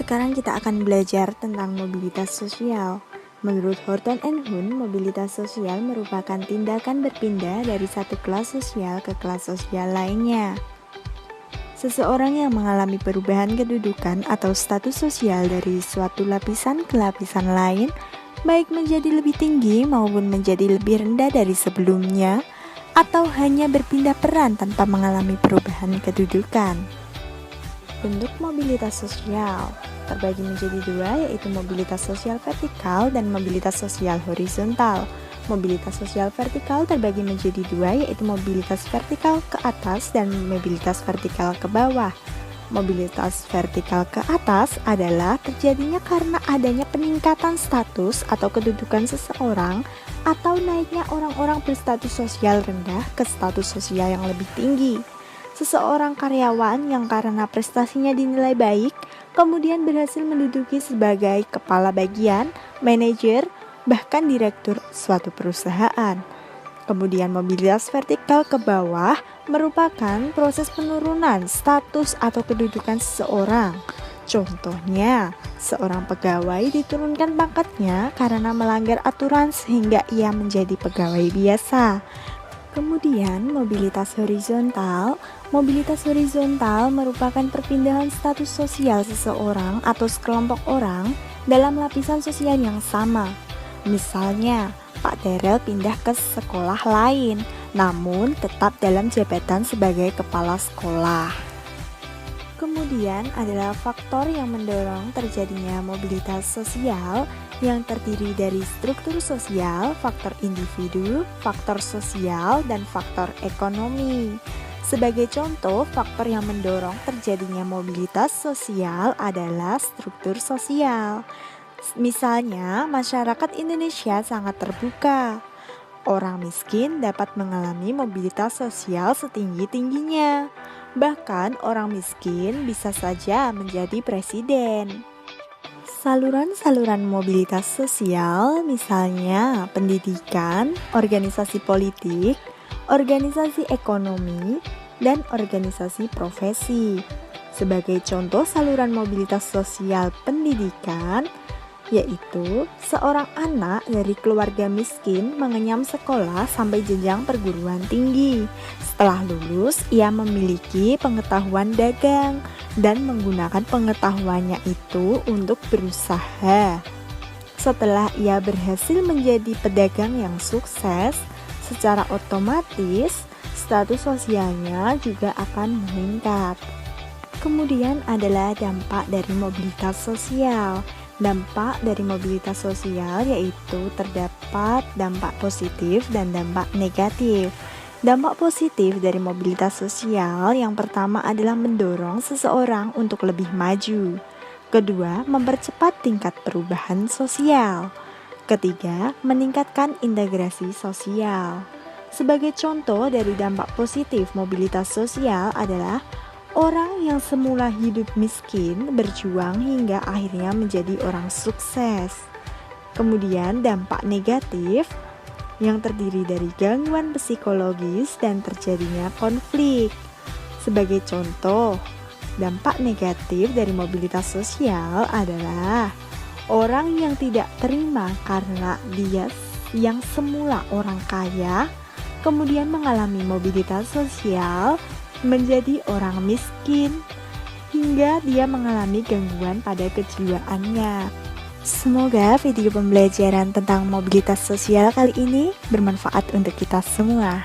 Sekarang kita akan belajar tentang mobilitas sosial. Menurut Horton and Hunt, mobilitas sosial merupakan tindakan berpindah dari satu kelas sosial ke kelas sosial lainnya. Seseorang yang mengalami perubahan kedudukan atau status sosial dari suatu lapisan ke lapisan lain, baik menjadi lebih tinggi maupun menjadi lebih rendah dari sebelumnya, atau hanya berpindah peran tanpa mengalami perubahan kedudukan. Bentuk mobilitas sosial terbagi menjadi dua, yaitu mobilitas sosial vertikal dan mobilitas sosial horizontal. Mobilitas sosial vertikal terbagi menjadi dua, yaitu mobilitas vertikal ke atas dan mobilitas vertikal ke bawah. Mobilitas vertikal ke atas adalah terjadinya karena adanya peningkatan status atau kedudukan seseorang atau naiknya orang-orang berstatus sosial rendah ke status sosial yang lebih tinggi. Seseorang karyawan yang karena prestasinya dinilai baik, kemudian berhasil menduduki sebagai kepala bagian, manajer, bahkan direktur suatu perusahaan. Kemudian mobilitas vertikal ke bawah merupakan proses penurunan status atau kedudukan seseorang. Contohnya, seorang pegawai diturunkan pangkatnya karena melanggar aturan sehingga ia menjadi pegawai biasa. Kemudian mobilitas horizontal merupakan perpindahan status sosial seseorang atau sekelompok orang dalam lapisan sosial yang sama. Misalnya, Pak Darel pindah ke sekolah lain, namun tetap dalam jabatan sebagai kepala sekolah. Kemudian adalah faktor yang mendorong terjadinya mobilitas sosial yang terdiri dari struktur sosial, faktor individu, faktor sosial, dan faktor ekonomi. Sebagai contoh, faktor yang mendorong terjadinya mobilitas sosial adalah struktur sosial. Misalnya, masyarakat Indonesia sangat terbuka. Orang miskin dapat mengalami mobilitas sosial setinggi-tingginya. Bahkan orang miskin bisa saja menjadi presiden. Saluran-saluran mobilitas sosial misalnya pendidikan, organisasi politik, organisasi ekonomi, dan organisasi profesi. Sebagai contoh saluran mobilitas sosial pendidikan, yaitu seorang anak dari keluarga miskin mengenyam sekolah sampai jenjang perguruan tinggi. Setelah lulus, ia memiliki pengetahuan dagang dan menggunakan pengetahuannya itu untuk berusaha. Setelah ia berhasil menjadi pedagang yang sukses, secara otomatis status sosialnya juga akan meningkat. Kemudian adalah dampak dari mobilitas sosial. Dampak dari mobilitas sosial yaitu terdapat dampak positif dan dampak negatif. Dampak positif dari mobilitas sosial yang pertama adalah mendorong seseorang untuk lebih maju. Kedua, mempercepat tingkat perubahan sosial. Ketiga, meningkatkan integrasi sosial. Sebagai contoh dari dampak positif mobilitas sosial adalah orang yang semula hidup miskin berjuang hingga akhirnya menjadi orang sukses. Kemudian dampak negatif yang terdiri dari gangguan psikologis dan terjadinya konflik. Sebagai contoh, dampak negatif dari mobilitas sosial adalah orang yang tidak terima karena dia yang semula orang kaya, kemudian mengalami mobilitas sosial menjadi orang miskin, hingga dia mengalami gangguan pada kejiwaannya. Semoga video pembelajaran tentang mobilitas sosial kali ini bermanfaat untuk kita semua.